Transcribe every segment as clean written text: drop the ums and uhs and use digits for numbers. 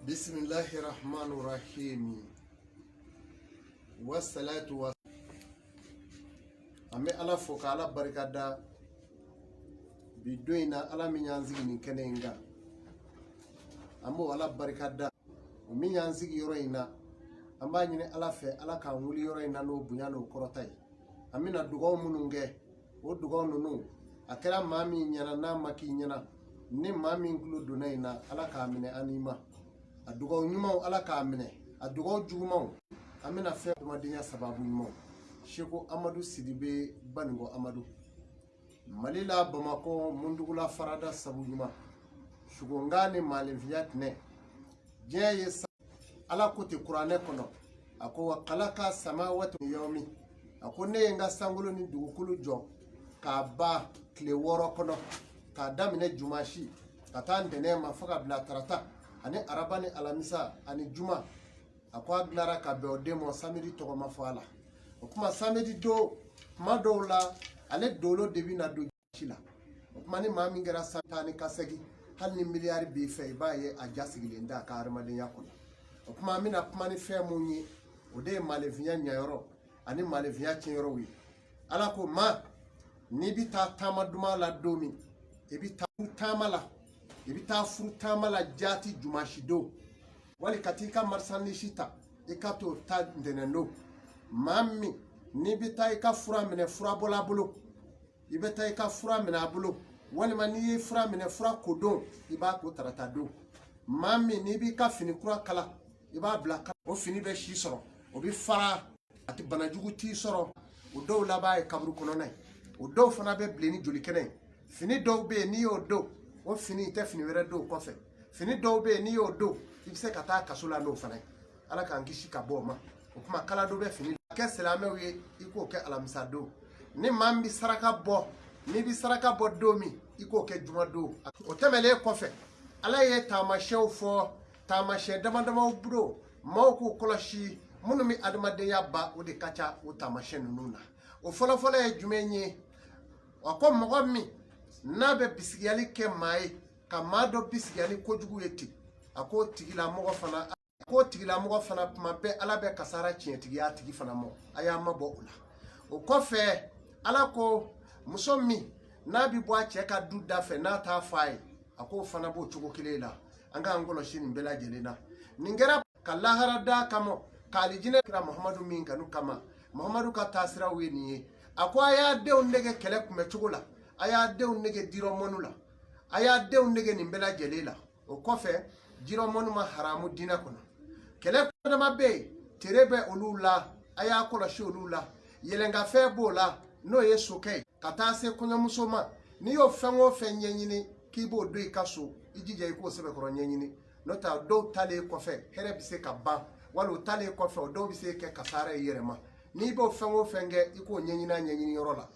Bismillahirrahmanirrahim. Wassalatu wa ame ala foka ala barikada bidoina ala minyanzigi ni kenenga amo ala barikada o minyanzigi yoro ina amba nyine ala fe ala ka wuli yoro ina no bunya no korotai amina dugo mununge o dugo nunu akera mami nyana na maki nyana ni mami ngulu dunaina ala ka mine anima adugo nyuma ala ka mine adugo juguma amina fe madinya sababu nyuma Sheko Amadou Sidibe Baningo Amadou Malila Bamako Mundugula Farada Sabujuma Shugongani Malinviat ne Jeye ala kote Kurane kono ako wakalaka samawati yomi ako ne nga sangulo ni dugukulu jo ka ba kleworo kono ka damine jumashi katande ne mafaka bla tarata ani arabani alamisa ani juma ako aglara ka be odemo samedi to mafala kuma samedi do madola ale dolo debi na do chila kuma ni mami ngara satani kasegi hal ni miliyari bi fe baye ajasigile nda ka armade yakona kuma mina kuma ni fe munyi ode malevinya nyayoro ani malevinya chinyoro wi ala ko ma ni bi ta tamaduma la domi e bi ta tamala e bi ta furu tamala jati jumashido wali katika marsani shita ikato ta ndeneno Mami ni bita ika fura mine fura bola bolo ibeta ika fura mine abolo wani mani fura mine fura kodon iba ko tarata do mami ni bi ka fini kura kala iba bla o fini be shi soro o bi fara ati banajugu ti soro o do laba e kabru kono nay o do fana be bleni joli kene fini do be ni o do o fini te fini were do ko fe fini do be ni o do ibse kata kasula no fana ala kan kishi ka boma o kuma kala do be fini ke selame wi iko ke alamisa do ni mambi saraka bo ni bi saraka bo do mi iko ke juma do o temele kofe ala ye tamashew fo tamashe dama bro mawko koloshi munu mi adamade yabba o de kacha o tamashe nununa o fola e jumenye wako mogomi na be bisigiyali ke mai ka mado bisigiyali kojugu yeti ako tigila mogo fana ko tigila mogo fana kuma be ala be kasara tientigi ya tigi fana mo aya mabo ula o kofe ala ko musomi na bi bo ache ka duda fe na ta fai ako fana bo chugo kilela anga ngolo shini mbela jelena ningera kala harada kamo kalijine kira muhammadu minga nu kama muhammadu ka tasira weni ako aya de ondege kele kume chugula aya de ondege diro monula aya de ondege nimbela jelela o kofe diro monuma haramu dina kono kele dama be terebe olula aya kola sholula yelenga febola no yesuke kata se kunya musoma ni yo fenwo fenyenyini kibo do ikaso ijije iko sebe koro nyenyini nota do tale kofe here bise ka ba walu tale kofe do bise ke kasara yerema ni bo fenwo fenge iko nyenyini yorola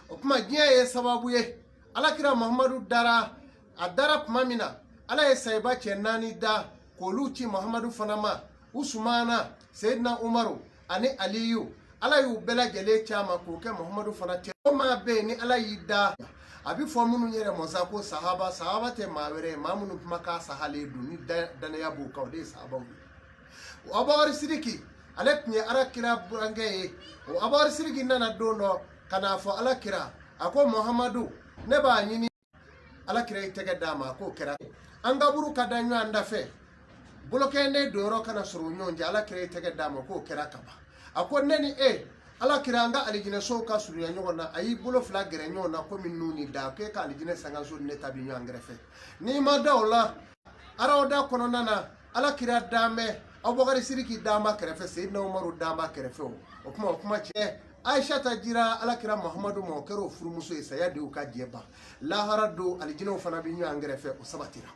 okuma giye sababu ye alakira muhammadu dara adara kumamina ala ye saiba chenani da koluchi muhammadu fanama usmana sayyidina umaru ani aliyu ala yu bela gele chama ko ke muhammadu fanate ma be ni ala yida abi fomunu nyere mozako sahaba te mawere mamunu maka sahale du ni dana ya bu kawde sahaba o abawari sidiki alek ni arakira burange o abawari sidiki nana dono kana fo alakira ako muhammadu ne ba nyini alakira itege dama ko kera anga buru kadanyo andafe bolokende doro kana suru nyonje alakira itege dama ko kera kaba ako neni alakira anga alijine so ka suru ya nyona ayi bolo fla gere nyona ko minuni da ke ka alijine sanga so ne tabi nyangrefe ni madawla arawda kono nana alakira dame abogari siriki dama kerefe sayyidina umaru dama kerefe o kuma che Aisha tajira alakira muhammadu mo kero furumuso isaya de uka jeba la harado alijine fana bi nyangrefe o sabatira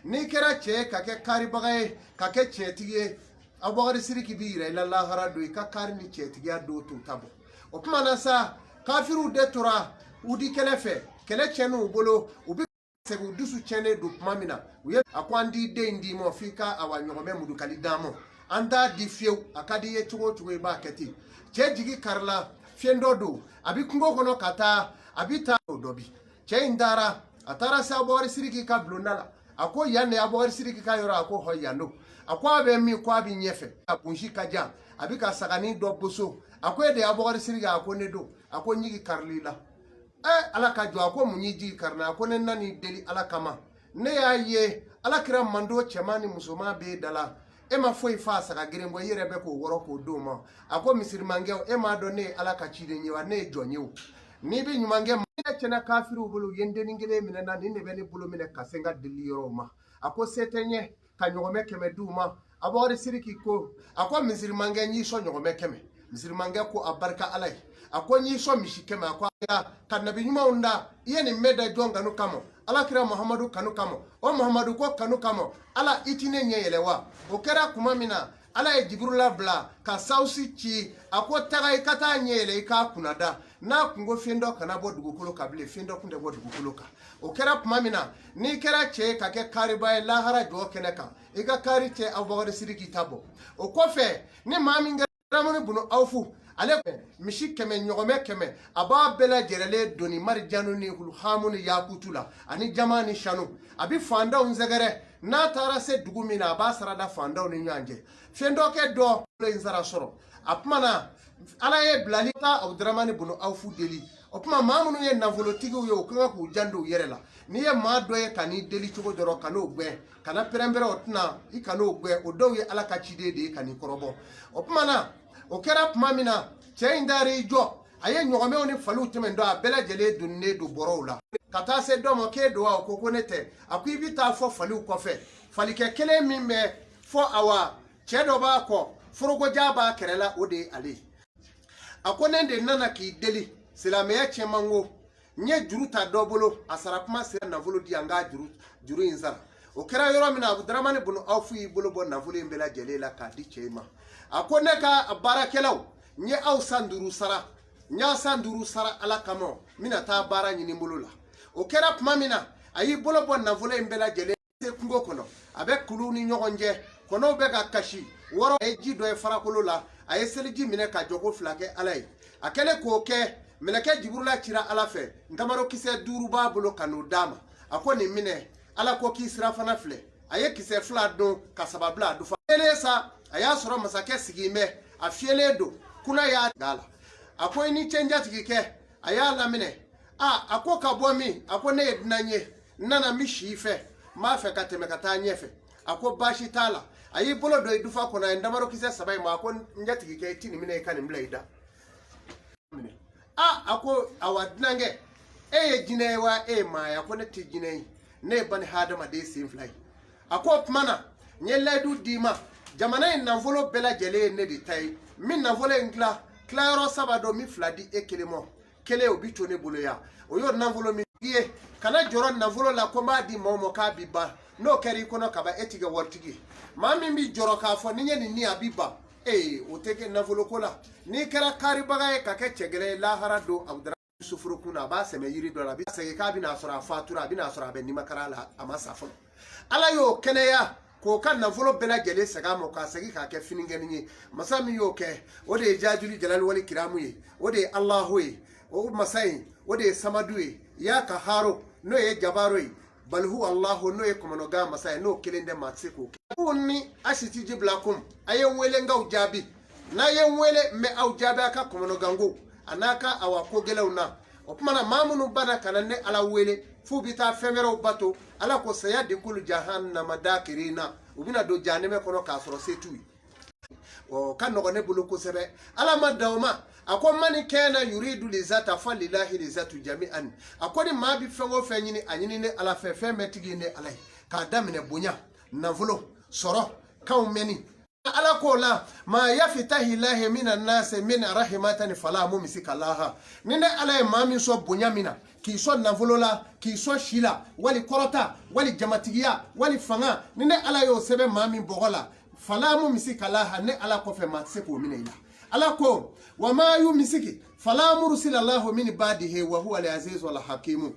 ni kera che kake kari bagaye kake che tiye abogari siriki bi ira ila la harado ka kari ni che tiya do to tabo o kuma nasa kafiru de tora udi kelefe kele chenu bolo ubi segu dusu chene do mamina uye akwandi de ndi mo fika awanyome mudu kalidamo anda di fieu akadi ye chugo ba keti che jigi karla fiendodo abi kungo kono kata abita dobi che indara atara sa bori siriki ka blondala ako yanne abogari siriki ka yoro ako hoyando ako abe mi ko abi nyefe akunshi kaja abika sagani do boso ako de abogari siriki ako nedo ako nyigi karlila ala ka jo ako munyiji karna ako nani deli ala kama ne ya ye ala kira mando chamani musoma be dala ema foi fa saga gerembo yere be ko woro ko doma ako misirmange ema do ne ala ka chide nyewa ne jonyew ni bi nyumange mine chena kafiru bulu yende ningele minena nine beni bulu mine kasenga diliro ma ako setenye ka nyogome keme duma abori siriki ko ako misirmange nyi so nyogome keme misirmange ko abarka alai ako nyi so mishikeme ako ya kanabi nyuma unda yeni meda jonga no kamo ala kira muhammadu kanu kamo o muhammadu ko kanu kamo ala itine nyeyelewa o kera kumamina ala e jibrula bla ka sausi chi ako tagay kata nyele ka kunada na kungo fendo kana bodugukulo kabile fendo kunde bodugukulo ka o kera kumamina ni kera che ka ke kariba lahara jo keneka iga kari che abogore siriki tabo o kofe ni maminga ramoni bunu awfu ale mishi keme nyogome keme aba bela jerele doni marjanu ni hul hamuni yakutula ani jamani shanu abi fanda unzegere na tara se dugumina ba sarada fanda ni nyanje fendo ke do lenzara soro apmana ala e blalita abdurrahman ibn awfu deli opma mamunu ye navolo tigu yo kanga ku jando yerela ni ye ma doye kani deli chugo doro kano gbe kana perembere otna ikano gbe odo ye ala ka chide de kani korobo opmana o kera pmamina cheindari jo aye nyogome oni falu temendo abela jele dunne do borola kata se do mo ke do ko konete akwi ta fo falu kofe falike kele mimbe fo awa chedo ba ko forogo jaba kerela ode ali akonende nana ki deli silame ya chemango nye juruta dobolo asarapma se na volo di anga juru inzara o kera yoro mina abdurrahman ibn awfu ibolo bon na volo imbela jele la ka di chema akoneka barakelaw nye au sanduru sara nya sanduru sara ala kamo mina ta bara nyini mbulula o kera pmamina ayi bolo bon na vole mbela jele se kungo kono abe kuluni nyogonje kono be ga kashi woro e jido e farakolo la ayi seliji mine ka jogo flake alai akele ko ke meleke jibrula chira ala fe ngamaro kise duru ba bolo kanu dama akoni mine ala ko ki srafana fle aye kise fla don kasababla do fa elesa aya soro masake sigime afiele do kuna ya gala akwai ni chenja tikike aya lamine akwo kabomi akwo ne ednanye nana mishife mafe kateme katanyefe akwo bashi tala ayi bolo do idufa kona ndamaro kise sabai ma akwo njatikike tini mine kani mlaida akwo awadnange jinewa ma yakwo ne tijine ne bani hadama de simfly akwo pmana nyeledu dima jamana nanvolo bela jele ne ditai min nanvolo ngla claro sabado mi fladi ekelemo kele obito ne boloya oyo nanvolo mi ye kana joro nanvolo la komba di momo ka biba no keri kono kaba etiga wortigi mami mi joro ka fo ninye ni abiba oteke nanvolo kola ni kera kari baga ka ke chegele la harado abdra sufuru kuna ba seme yiri do la bi sege ka bi na sura fatura bi na sura be ni makara la amasa fo ala yo keneya ko kan na volo bela jele saga mo ka sagi ka ke finingeni ni masami yo ke o de jajuli jalal wali kiramu ye o de Allahu ye o masai o de samadu ye ya ka haro no ye jabaro ye bal hu Allahu no ye komono ga masai no kelende matsiko onni ashiti jiblakum ayen wele ngaw jabi na yen wele me aw jabi aka komono gango anaka awa ko gelawna o kuma mamunu bana kanane ala wele fu bita femero bato ala ko saya de kulu jahannama dakirina ubina do janeme kono ka soro setui o kan no ne bulu ko sebe ala madawma akon mani kena yuridu lizata falillahi lizatu jami'an akoni mabi fengo fenyini anyini ne ala fefe metigi ne alai ka damine bunya navulo soro kaumeni ala ko la ma yafitahi lahi minan nas min rahimatan fala mumsika laha nine ala mami so bunyamina ki so navolola ki so shila wali korota wali jamatiya wali fanga nine ala yo sebe mami bogola fala mumsika laha ne ala ko fe matseko minila ala ko wa ma yumsiki fala mursila lahu min badihi wa huwa al-aziz wal hakim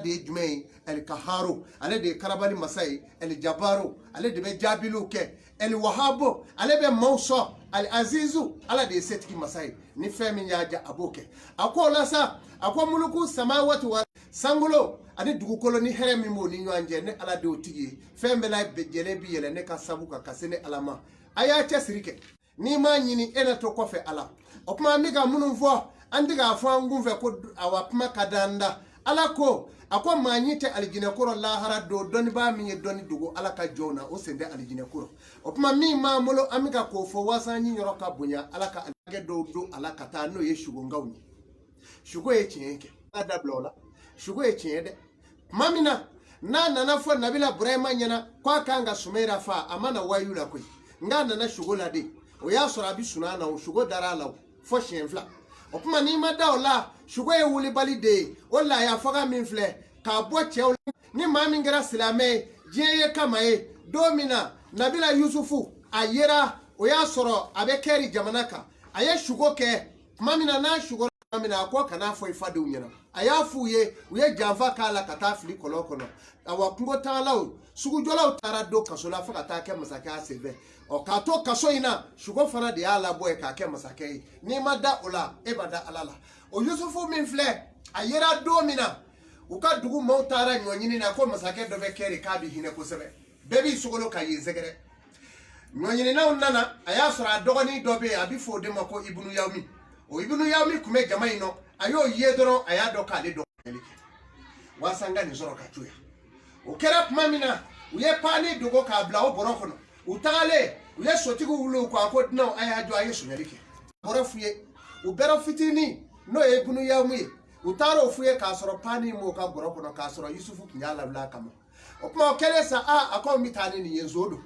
de jumay el kaharo ale de karabali masai el jabaro ale de be jabilu ke el wahabo ale be mawso al azizu ala de setki masai ni femi nyaja aboke akola sa akwa muluku samawati wa Sangolo ani dugukolo ni here min bo ni ɲɔgɔn ne ala de o tigi fɛn bɛɛ la jɛlen bi yɛlɛ ne ka sabu ka se ne ala ma a y'a cɛ siri kɛ n'i m'a ɲini e na to kɔfɛ ala o kuma an bɛ ka minnu fɔ an tɛ k'a fɔ an kun fɛ ko awa kuma ka di an da ala ko a ko maa ɲi tɛ alijinɛ kɔrɔ lahara don dɔnnibaa min ye dɔnni dogo ala ka jɔnw na o sen tɛ alijinɛ kɔrɔ o kuma min b'an bolo an bɛ ka k'o fɔ waasa ɲi yɔrɔ ka bonya ala ka alijinɛ dɔw don ala ka taa n'o ye sugongaw ye sugo ye tiɲɛ kɛ ala dabila o la sugo ye tiɲɛ dɛ tuma min na n'a nana fɔ nabila burahima ɲɛna k'a kan ka sumɛra fa a ma na wayu la koyi nka nana sugo la de o y'a sɔrɔ a bɛ suna na o sugo dara a la fɔ siɲɛ fila o kuma n'i ma da o la sugo ye wulibali de ye o laaya faga min filɛ k'a bɔ cɛw la ni maa min kɛra silamɛ ye diɲɛ ye kama ye don min na nabila yusufu a yera o y'a sɔrɔ a bɛ kɛri jamana kan a ye sugo kɛ tuma min na n'a sugo tuma min na a ko kana fɔ i fadenw ɲɛna a y'a f'u ye u ye janfa k'a la ka taa fili kɔlɔn kɔnɔ awa kungotagalaw sugujɔlaw taara don kaso la fo ka taa kɛ masakɛ a senfɛ k'a to kaso in na sugo fana de y'a labɔ ye k'a kɛ masakɛ ye n'i ma da o la e ma da ala la o yusufu min filɛ a yera don min na u ka dugu maaw taara ɲɔ ɲini na ko masakɛ dɔ bɛ kɛ de k'a bɛ hinɛ kosɛbɛ bɛɛ b'i sogolo ka yen sɛgɛrɛ ɲɔ ɲininaw nana a y'a sɔrɔ a dɔgɔnin dɔ bɛ yen a bɛ fɔ o de ma ko ibunu yawmi o ibunu yawmi tun bɛ jama in nɔ a y'o ye dɔrɔn a y'a dɔn k'ale dɔgɔyali kɛ waasa n ka nin sɔrɔ ka to yan o kɛra tuma min na u ye paani dogo k'a bila o bɔrɔ kɔnɔ u tagalen u ye sotigiw wuli u ko a ko dunanw a y'a jɔ a ye sonyali kɛ bɔrɔ f'u ye u bɛrɛ fitinin n'o ye ibunu yawmi ye u taara o f'u ye k'a sɔrɔ paani m'o ka bɔrɔ kɔnɔ k'a sɔrɔ yusufu tun y'a lawuli a kama o kuma o kɛlen sa a ko n bɛ taa ni nin ye nso don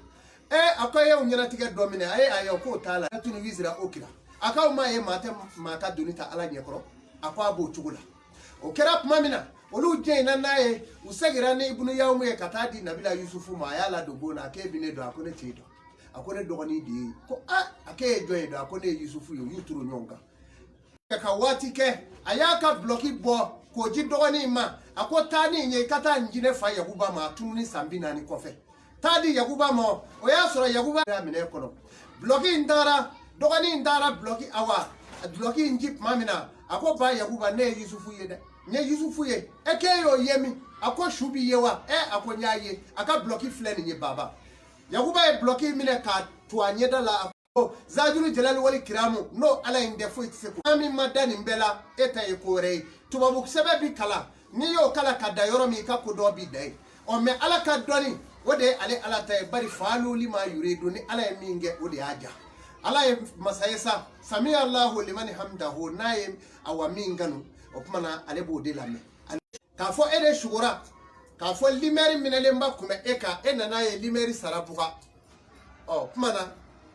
a ko e y'o ɲɛnatigɛ dɔ minɛ a ye a ye k'o t'a la a tunu wisira o kira a k'aw maa ye maa tɛ maa ka doni ta ala ɲɛkɔrɔ a ko a b'o cogo la o kɛra tuma min na olu jɛnna n'a ye u seginna ni ibunu yawmi ye ka taa di nabila yusufu ma a y'a ladon bon na a k'e bɛ ne dɔn a ko ne t'e dɔn a ko ne dɔgɔnin de ye ko a k'e ye jɔn ye dɔn a ko ne ye yusufu ye u y'u turu ɲɔgɔn kan ka waati kɛ a y'a ka buloki bɔ k'o di dɔgɔnin ma a ko taa ni ye i ka taa nin di ne fa yakuba ma a tununi san 40 kɔfɛ taa di yakuba ma o y'a sɔrɔ yakuba y'a minɛ kɔnɔ buloki in taara dɔgɔnin in taara buloki awa buloki in ji tuma min na a ko ba yakuba ne ye yusufu ye dɛ n ye yusufu ye e k'e y'o ye min a ko su b'i ye wa a ko n y'a ye a ka buloki filɛ nin ye baba yakuba ye buloki minɛ k'a to a ɲɛda la a ko zajuru jalali wali kiramu n'o ala in tɛ foyi tɛ se ko min ma da nin bɛɛ la e ta ye ko wɛrɛ ye tubabu sɛbɛn bi kalan n'i y'o kala ka da yɔrɔ min i ka ko dɔ b'i da ye mɛ ala ka dɔnni o de ye ale ala ta ye bari faalu lima yuridu ni ala ye min kɛ o de y'a ja ala ye masa ye sa sami allahu liman hamdahu n'a ye awa min kanu o kuma na ale b'o de lamɛn k'a fɔ e de sugora k'a fɔ limɛri minɛlenba kun bɛ e kan e nana ye limɛri sara buga kuma na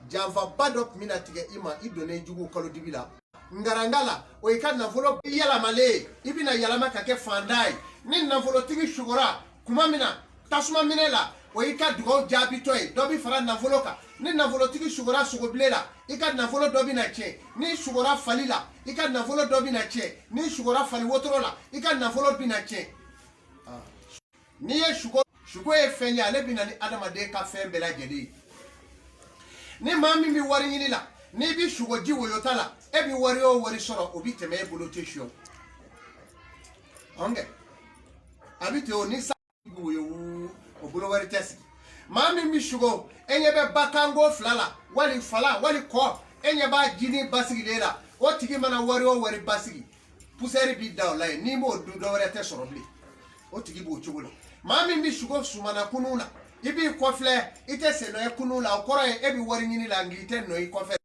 janfaba dɔ tun bɛna tigɛ i ma i donnen jugu kalodibi la ngaranga la o i ka nafolo yɛlɛmalen i bɛna yɛlɛma ka kɛ fanda ye ni nafolotigi sugora kuma min na tasuma minɛ la o i ka dugawu jaabitɔ ye dɔ bɛ fara nafolo kan ni nafolotigi sugora sogobilen la i ka nafolo dɔ bɛna tiɲɛ ni sugora fali la i ka nafolo dɔ bɛna tiɲɛ ni sugora fali wotoro la i ka nafolo bɛna tiɲɛ n'i ye sugo ye fɛn ye ale bɛna ni adamaden ka fɛn bɛɛ lajɛlen ye ni maa min bɛ wari ɲini la n'i bɛ sugoji woyota la e bɛ wari o wari sɔrɔ o bɛ tɛmɛ e bolo tɛ siyɔ ɔnkɛ a bɛ ten o ni sa bɛ woyo o bolo wari tɛ sigi maa min bɛ sugo e ɲɛ bɛ bakango fila la wali fala wali kɔ e ɲɛ b'a jini basigilen la o tigi mana wari o wari basigi pusɛri b'i da o la yen n'i m'o dun dɔ wɛrɛ tɛ sɔrɔ bilen o tigi b'o cogo la maa min bɛ sugo sumana kunun na i b'i kɔfilɛ i tɛ sen nɔ ye kunun la o kɔrɔ ye e bɛ wari ɲini la nka i tɛ nɔ i kɔfɛ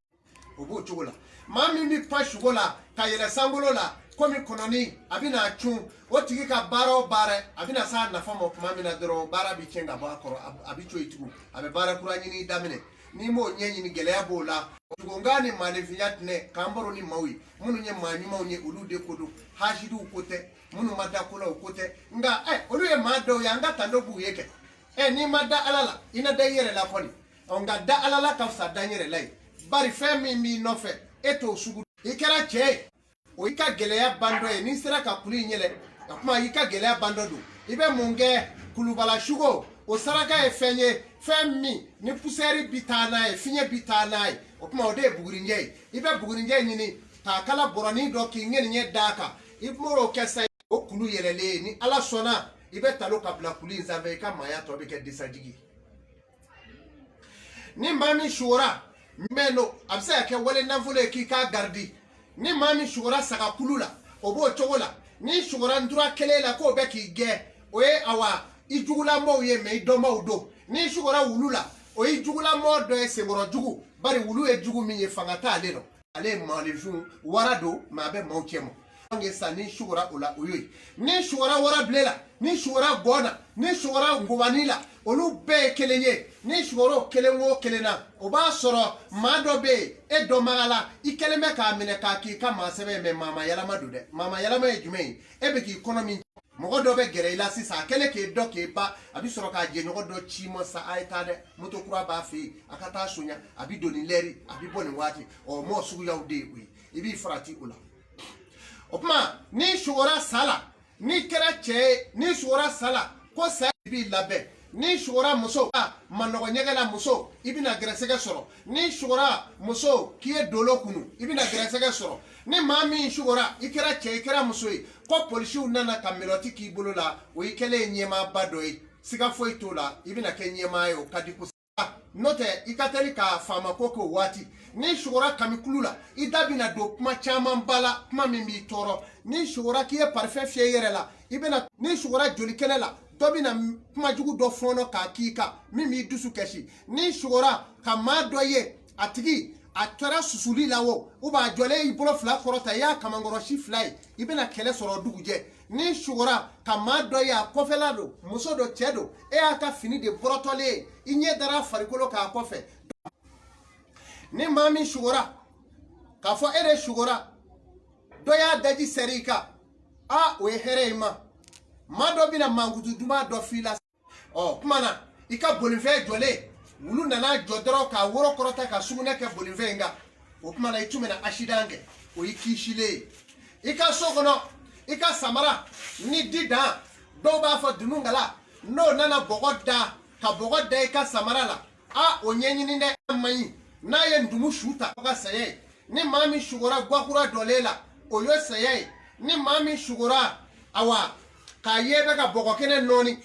o b'o cogo la maa min bɛ pan sugo la ka yɛlɛ sankolo la komi kɔnɔni a bɛ n'a cun o tigi ka baara o baara a bɛ na s'a nafa ma tuma min na dɔrɔn baara bɛ tiɲɛ ka bɔ a kɔrɔ a bɛ to yen tugun a bɛ baara kura ɲini daminɛ n'i m'o ɲɛɲini gɛlɛya b'o la tugunkan ni maaninfinya tɛnɛ k'an baro ni maaw ye minnu ye maa ɲumanw ye olu de ko don hasidiw ko tɛ minnu ma da ko la o ko tɛ nka olu ye maa dɔw ye an ka tando b'u ye kɛ n'i ma da ala la i na da i yɛrɛ la kɔni nka da ala la ka fisa da n yɛrɛ la ye bari fɛn min b'i nɔfɛ e t'o sugu i kɛra cɛ ye o i ka gɛlɛya ban dɔ ye n'i sera ka kulu in yɛlɛ o kuma i ka gɛlɛya ban dɔ don i bɛ mun kɛ kulubala sugo o saraka ye fɛn ye fɛn min ni pusɛri bi taa n'a ye fiɲɛ bi taa n'a ye o kuma o de ye bugurinjɛ ye i bɛ bugurinjɛ ɲini k'a kala bɔrɔnin dɔ k'i ŋɛniɲɛ d'a kan i b'o kɛ sa o kulu yɛlɛlen ni ala sɔnna i bɛ talo ka bila kulu in sanfɛ i ka maaya tɔ bɛ kɛ desajigi ni maa min sugora mɛn no a bɛ se ka kɛ wale nafolo ye k'i k'a garidi ni maa min sugora saga kulu la o b'o cogo la ni sugora ntura kelen la k'o bɛ k'i gɛn o ye awa i jugulamɔɔw ye mɛ i dɔnbaaw don ni sugora wulu la o ye jugulamɔɔ dɔ ye senkɔrɔ jugu bari wulu ye jugu min ye fanga t'ale dɔn ale ye maalifin wara don mɛ a bɛ maaw cɛ ma nge sa ni sugora o la o ye ni sugora wara bile la ni sugora gɔna ni sugora ngubani la olu bɛɛ ye kelen ye ni sugoro kelen o kelen na o b'a sɔrɔ maa dɔ bɛ yen e dɔnbaga la i kelen bɛ k'a minɛ k'a k'i ka maa sɛbɛn mɛ maama yɛlɛma don dɛ maama yɛlɛma ye jumɛn ye e bɛ k'i kɔnɔ min mɔgɔ dɔ bɛ gɛrɛ i la sisan a kɛlen k'e dɔ k'e ba a bɛ sɔrɔ k'a jɛɲɔgɔn dɔ ci ma sa a ye taa dɛ moto kura b'a fɛ yen a ka taa soɲa a bɛ don nin lɛri a bɛ bɔ nin waati ɔ mɔɔ suguyaw de ye o ye i b'i farati o la o kuma ni sugora sala ni kɛra cɛ ye ni sugora sala ko saya b'i labɛn ni sugora muso manɔgɔ ɲɛgɛla muso i bɛna gɛrɛsɛgɛ sɔrɔ ni sugora muso k'i ye dolo kunu i bɛna gɛrɛsɛgɛ sɔrɔ ni maa min sugora i kɛra cɛ i kɛra muso ye ko polisiw nana ka melɔti k'i bolo la o i kɛlen ye ɲɛmaaba dɔ ye siga foyi t'o la i bɛna kɛ ɲɛmaa ye o ka di kosɛbɛ n'o tɛ i ka teli ka faama ko k'o waati ni sugora kamikulu la i da bɛna don kuma caman ba la kuma min b'i tɔɔrɔ ni sugora k'i ye parifɛn fiyɛ i yɛrɛ la i bɛna ni sugora joli kɛnɛ la dɔ bɛna kuma jugu dɔ fɔɔnɔ k'a k'i kan min b'i dusu kɛsi ni sugora ka maa dɔ ye a tigi a kɛra susuli la o b'a jɔlen i bolo fila kɔrɔta i y'a kamankɔrɔsi fila ye i bɛna kɛlɛ sɔrɔ dugujɛ ni sugora ka maa dɔ ye a kɔfɛla don muso dɔ cɛ don e y'a ka fini de bɔrɔtɔlen ye i ɲɛ dara farikolo k'a kɔfɛ ni maa min sugora k'a fɔ e de sugora dɔ y'a daji sɛri i kan o ye hɛrɛ ye ma maa dɔ bɛna mankutu duman dɔ f'i la ɔ kuma na i ka bolifɛn jɔlen wulu nana jɔ dɔrɔn k'a woro kɔrɔta ka sugunɛ kɛ bolifɛn in kan o kuma na i tun bɛna accident kɛ o y'i kisilen ye i ka so kɔnɔ i ka samara ni di dan dɔw b'a fɔ dunungala n'o nana bɔgɔ da ka bɔgɔ da i ka samara la o ɲɛɲini dɛ a man ɲi n'a ye ndumu su ta o ka saya ye ni maa min sugora guakura dɔlen la o ye saya ye ni maa min sugora awa k'a ye bɛ ka bɔgɔ kɛnɛ nɔɔni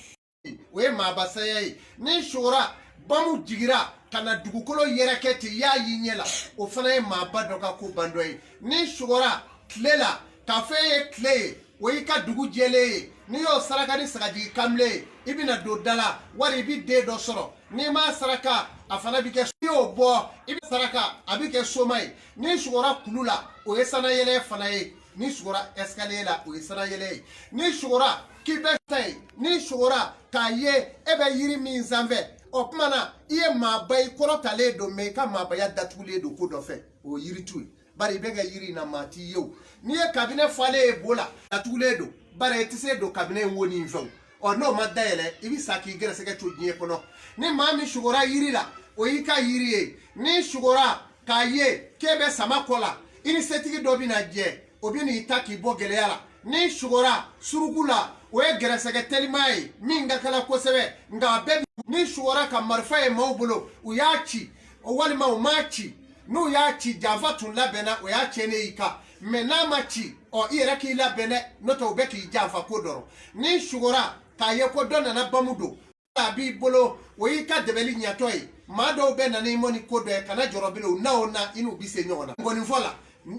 o ye maaba saya ye ni sugora bamu jigira ka na dugukolo yɛrɛkɛ ten y'a y'i ɲɛ la o fana ye maaba dɔ ka ko ban dɔ ye ni sugora tile la k'a fɔ e ye tile ye o y'i ka dugu jɛlen ye n'i y'o saraka ni sagajigi kamalen ye i bɛna don da la wari i bɛ den dɔ sɔrɔ n'i m'a saraka a fana bɛ kɛ n'i y'o bɔ i bɛ saraka a bɛ kɛ soma ye n'i sugora kulu la o ye sanayɛlɛ fana ye n'i sugora escalier la o ye sanayɛlɛ ye n'i sugora k'i bɛ ta ye n'i sugora k'a ye e bɛ yiri min sanfɛ o kuma na i ye maaba i kɔrɔtalen don mɛ i ka maabaya datugulen don ko dɔ fɛ o ye yiri tu ye bari i bɛ kɛ yiri in na maa t'i ye o n'i ye kabinɛ falen ye bo la datugulen don bari i tɛ se don kabinɛ in wo ni fɛnw n'o ma dayɛlɛ i bɛ sa k'i gɛrɛsɛgɛ to diɲɛ kɔnɔ ni maa min sugora yiri la o y'i ka yiri ye n'i sugora k'a ye k'e bɛ sama kɔ la i ni setigi dɔ bɛna jɛ o bɛ n'i ta k'i bɔ gɛlɛya la n'i sugora suruku la o ye gɛrɛsɛgɛ teliman ye min ka kala kosɛbɛ nka a bɛɛ ni sugora ka marifa ye maaw bolo u y'a ci walima u m'a ci n'u y'a ci janfa tun labɛnna o y'a tiɲɛnen y'i kan mɛ n'a ma ci i yɛrɛ k'i labɛn dɛ n'o tɛ u bɛ k'i janfa ko dɔrɔn n'i sugora k'a ye ko dɔ nana bamu don a b'i bolo o y'i ka dɛbɛli ɲɛtɔ ye maa dɔw bɛ na n'i mɔ ni ko dɔ ye kana jɔrɔ bilen u na o na i n'u bɛ se ɲɔgɔn na ngɔnifɔ la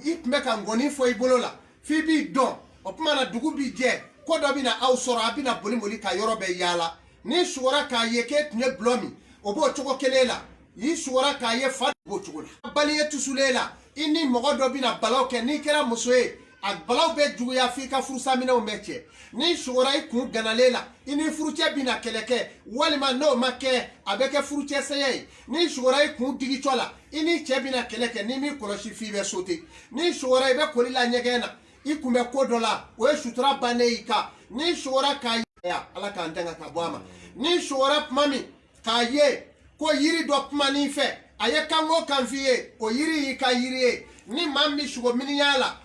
i tun bɛ ka ngɔni fɔ i bolo la f'i b'i dɔn o tuma na dugu b'i jɛ ko dɔ bɛ na aw sɔrɔ a bɛ na boli ka yɔrɔ bɛɛ yaala n'i sugora k'a ye k'e tun ye gulɔ min o b'o cogo kelen la i sugora k'a ye fa b'o cogo la bali ye tusulen la i ni mɔgɔ dɔ bɛ na balaw kɛ n'i kɛra muso ye a balaw bɛ juguya f'i ka furusaminɛw bɛ cɛ n'i sugora i kun ganalen la i ni furucɛ bɛ na kɛlɛ kɛ walima n'o ma kɛ a bɛ kɛ furucɛ saya ye n'i sugora i kun digitɔ la i ni cɛ bɛ na kɛlɛ kɛ n'i m'i kɔlɔsi f'i bɛ sauter n'i sugora i bɛ koli la ɲɛgɛn na i kun bɛ ko dɔ la o ye sutura bannen y'i kan n'i sugora k'a ye ala k'an tanga ka bɔ a ma n'i sugora tuma min k'a ye ko yiri dɔ kuma n'i fɛ a ye kan o kan f'i ye o yiri y'i ka yiri ye ni maa min sugo miniya la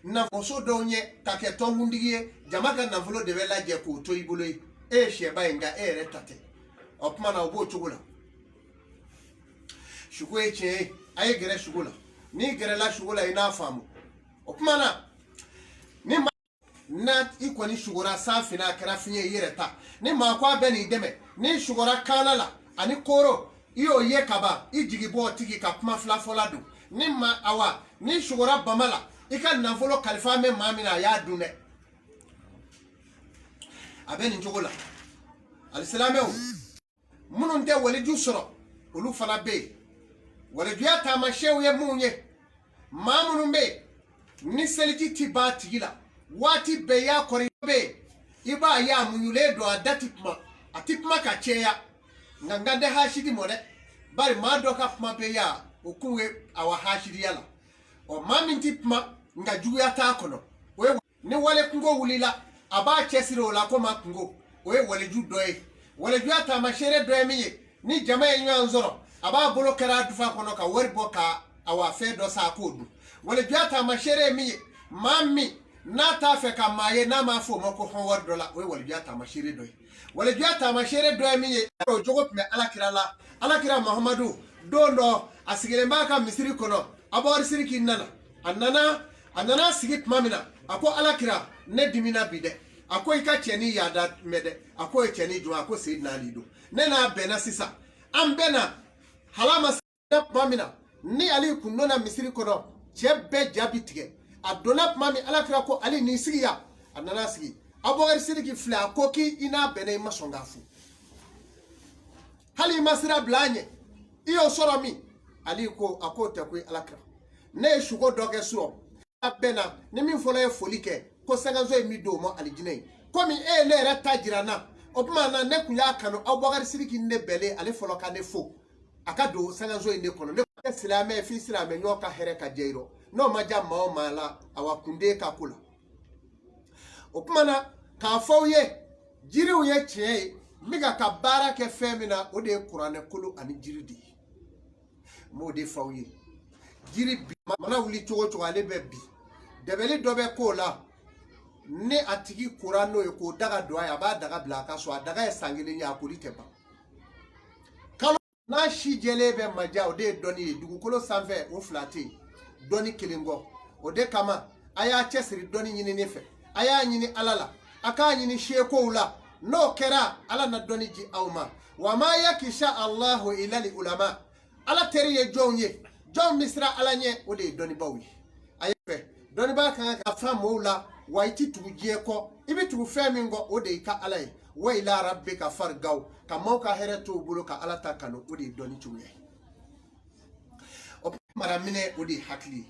nafolo dɔw ɲɛ ka kɛ tɔnkuntigi ye jama ka nafolo de bɛ lajɛ k'o to i bolo ye e ye sɛba ye nka e yɛrɛ ta tɛ o tuma na o b'o cogo la sugo ye tiɲɛ ye a ye gɛrɛ sugo la n'i gɛrɛla sugo la i n'a faamu o tuma na ni na ikoni shugura safina kara finye yireta ni makwa beni deme ni shugura kanala ani koro iyo ye kaba ijigi bo tigi ka kuma flafola du ni ma awa ni shugura bamala ika nafolo kalifa me mamina ya dune abeni njogola alisalame munun de waliju soro ulu fana be waliju ya tamashew ye munye mamunun be ni seliti tiba tigila wati be ya kori be iba ya munyule do adatipma atipma ka cheya ngangande hashidi mode bari mado ka pma be ya okuwe awa hashidi yala o mami tipma nga juya ta kono we ni wale kungo wulila aba chesiro la ko makungo we wale ju doye wale ju ata mashere doye miye ni jama yenyu anzoro aba bolo kara dufa kono ka wori boka awa fe do sa kodu wale ju ata mashere miye mami na ta fe ka maye na ma fo mako hon wor dola we wale ju ata mashere doye wale ju ata mashere doye miye o jogo me alakira muhammadu dondo asigele mbaka misiri kono abor siriki nana anana sigit mamina ako alakira ne dimina bide ako ika cheni yada mede ako cheni jo ako sayidina ali do ne na bena sisa ambena halama sigit mamina ni ali kunona misiri kono chebbe jabitige adona mami alakira ko ali ni sigiya anana sigi abor siriki fla ko ki ina bena masongafu hali masira blanye iyo soromi ali ko ako takwe alakira ne shugo doge suro abena ni min fola e folike ko sangazo e mi do mo alijine komi e le ra tajirana opuma na ne kuya kanu abogar siriki ne bele ale folo ka ne fo akado sangazo e ne kono ne islame fi islame nyoka here ka jeiro no maja ma mala awakunde ka kula opuma na ka fawye jiri uye che miga ka barake femina ode qur'ane kulu ani jiridi mode fawye jiri mana wuli chogo ale be bi debeli dobe ko la ne atigi kurano e ko daga doya ya ba daga blaka so daga e sangile nya ko liteba kalo na shi jele be maja o de doni dugukolo sanfe o flati doni kilingo o de kama aya chesiri doni nyini nefe aya nyini alala aka nyini sheko ula no kera ala na doni ji awma wa ma yakisha Allahu ila li ulama ala teriye jonye John misra alanye o de doni bawi ayefe doni ba kan ka famo la waiti tuje ko ibi tu femingo o de ka alay wa ila rabbika fargaw ka mawka hereto bulo ka alata kanu o de doni tuye o maramine o de hakli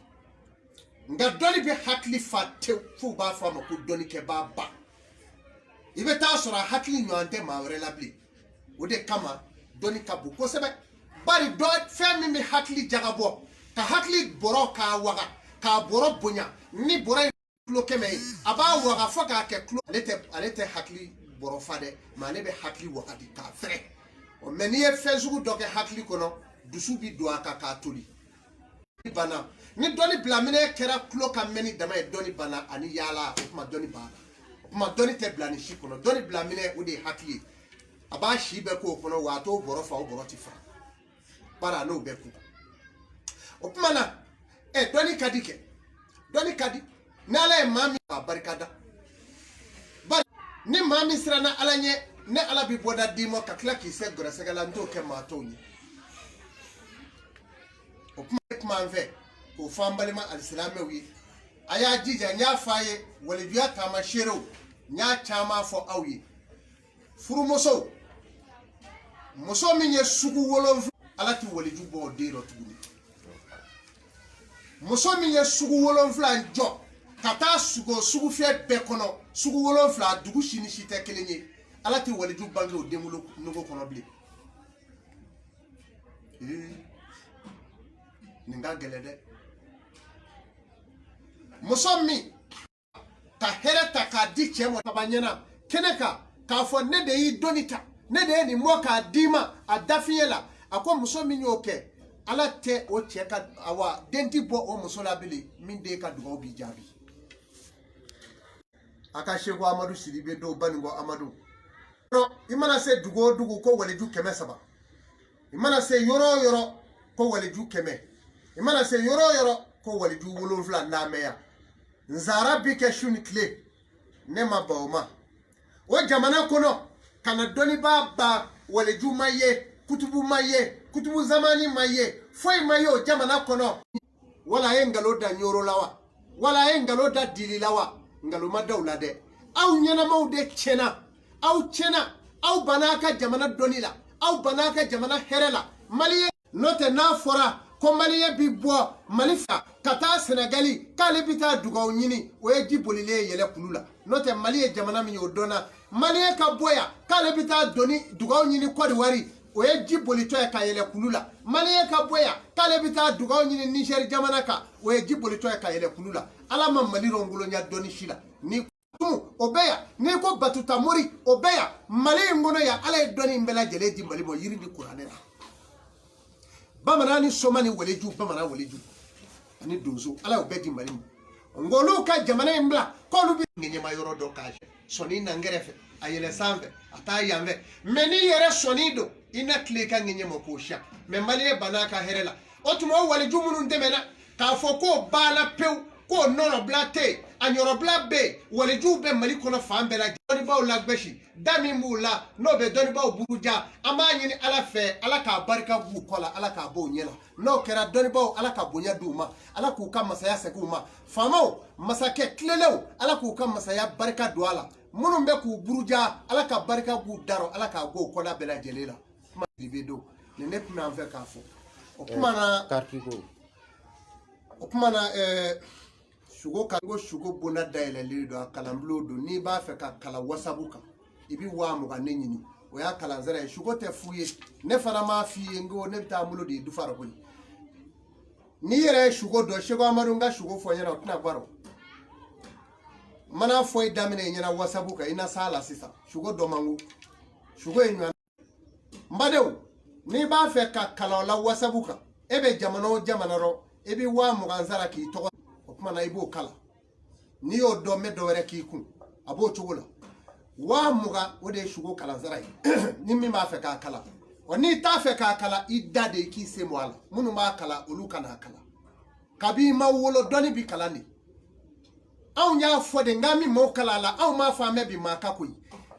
nga doni be hakli fatte fu ba famo ko doni ke baba ibe ta sura hakli nyante mawre labli o de kama doni kabu ko sebe bari do femi mi hakli jagabo ka hakli boro ka waga ka boro bunya ni boro klo keme aba waga foka ke klo alete hakli boro fade mane be hakli waga di ka fre o meni e fezugu doke hakli kono dusu bi do aka ka toli bana ni doni blamine kera klo ka meni dama e doni bana ani yala ma doni bana ma doni te blani shi kono doni blamine o de hakli aba shi be ko kono wato boro fa o boro ti fra para no beku opmana e doni kadi nala e mami barikada bar ni mami sirana alanye ne ala bi boda dimo kakla ki se gora segala ndo ke matoni opma ve ko fambalima alislame wi aya jija nya faye wala biya tama shero nya chama fo awi furu moso minye sugu wolon alati wali jubo dero tuguni muso minye sugu wolon fla njo kata sugu fe be kono sugu wolon fla dugu shini shite kelenye alati wali jubange o demulo nugo kono bli ninga gelede muso mi ta hereta ka di chemo tabanyana keneka ka fo ne de yi donita ne de ni moka dima adafiela akwa muso minyoke ala te o cheka awa denti bo o muso labili min de ka dugo bi jabi aka shego amadu siribe do baningo amadu no imana se dugo ko wale ju keme saba imana se yoro ko wale ju keme imana se yoro ko wale ju wolonfla na meya nzara bi ke shuni kle ne ma ba o ma o jamana kono kana doni ba waleju maye kutubu zamani maye foi mayo jamana kono wala ye ngalo da nyoro lawa wala ye ngalo da dili lawa ngalo ma dawla de aw nyana mawde chena aw banaka jamana doni la aw banaka jamana herela maliye note na fora ko maliye bi bo malifa kata senegali kale bita dugaw nyini o ye jibolile yele kulula note maliye jamana mi yodona maliye ka boya kale bita doni dugaw nyini Côte d'Ivoire o ye jibolito ka yele kulula maliye ka boya kale bita dugaw nyini Niger jamana ka o ye jibolito ka yele kulula ala ma maliro ngolo nya doni shila ni obeya ni ko batuta mori obeya mali ngono ya ala doni mbela jele di mali mo yiri di qur'anera bamana ni somani waleju bamana waleju ani donzo ala obedi mali ngolu ka jamana mbla ko lu bi ngenye mayoro do kaje soni na ngerefe ayele sanve ata yamve meni yere sonido ina klika ngenye mo posha me mali banaka herela otumo waleju munun demena ka foko bala pew ko nono blate anyoro blabe waleju be mali kono fambe la doni baw la gbeshi dami mula no be doni baw buruja amani ni ala fe ala ka barika gu kola ala ka bo nyela no kera doni baw ala ka bonya duma ala ku kam masaya seguma famo masake klelew ala ku kam masaya barika duala munum be ku buruja ala ka barika gu daro ala ka go kola bela jelela ma dibedo ne net me anve ka fo okumana kartiko okumana shugo kango shugo bona daile lido akala mblodo ni ba fe ka kala wasabuka ibi wa mu ga nenyini o ya kala zara shugo te fuye ne fara ma fiye ngo ne ta mulo de du fara ko ni yere shugo do shego amarunga shugo fo nyana tuna gwaro mana fo idamine nyana wasabuka ina sala sisa shugo do mangu shugo enwa mbadew ni ba fe ka kala la wasabuka ebe jamana ro ebi wa mu ga zara ki to mana ibo kala ni yo do me do were ki kun abo chogola wa muga wode shugo kala zarai ni mi ma fe ka kala oni ta fe ka kala idade ki se mo ala munu ma kala olu kana kala kabi ma wolo doni bi kala ni aw nya fo de ngami mo kala la aw ma fa me bi ma ka koyi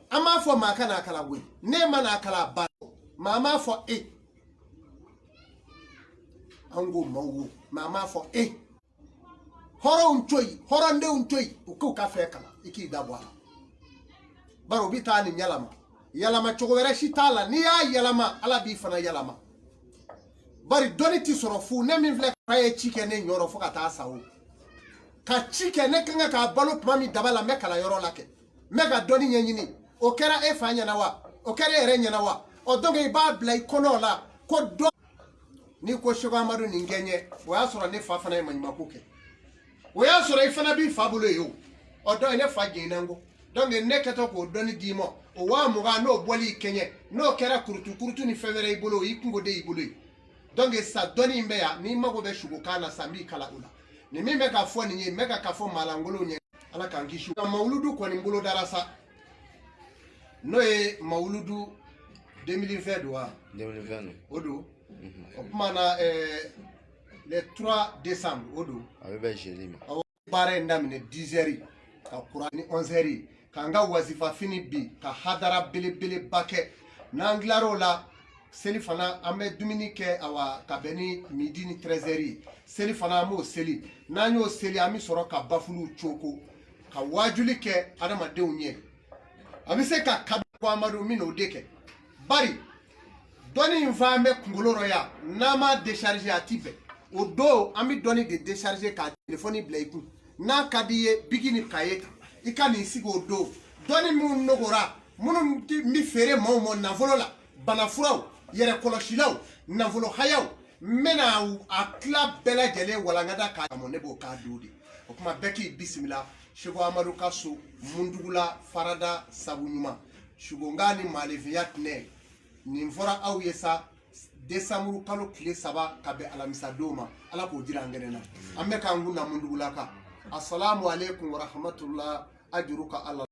ama fo ma kana kala we ne ma na kala ba ma fo ango mawo ma fo horo unchoi horo nde unchoi uko ka fe kala iki dabwa baro bitani yalama chogwera shitala ni ya yalama ala bi fana yalama bari doni ti soro fu ne mi vle kaye chicken ne nyoro fu kata sawo ka chicken ne kanga ka balo mami dabala me kala yoro lake mega doni nyenyini o kera e fanya na wa o kera ere nyana wa o donge ba blai kono la ko do ni ko shoga madu ni ngenye wa soro ne fa fana manyima kuke oya soro ifana bi fabulo yo odo ene faje nango donge neketo ko doni dimo o wa muga no boli kenye no kera kurutu ni fevere ibolo ikungo de ibolo donge sa doni mbeya ni mago be shugo kana sambi kala ula ni mime ka fo ni meka ka fo malangolo nye ala kangishu mauludu ko ni mbolo darasa no e mauludu 2020 doa 2020 odo opmana le 3 décembre odo avec Jelima bare ndamine 10h ka Qur'ani 11h ka nga wazifa fini bi ka hadara bele bake nanglaro la seli fana ame Dominique awa ka beni midi ni 13h seli fana mo seli nanyo seli ami soro ka bafulu choko ka wajuli ke adama de unye ami se ka kwa amadu mino deke bari doni infame kungoloro ya nama décharger atibe odo ami doni de décharger ka téléphone blaiku na kadiye bigini kayeta ikani sigo do doni mu nogora munu mi fere mo na volola bana furaw yere koloshilaw na volo hayaw mena akla bela jele wala ngada ka mo nebo ka dodi okuma beki bismillah shugo amadu kaso mundugula farada sabunyuma shugo ngani maleviat ne nimfora aw yesa décembre kalo kile saba kabe alamisa doma ala ko jira ngenena amme ka nguna mundugula ka assalamu alaikum wa rahmatullah ajruka Allah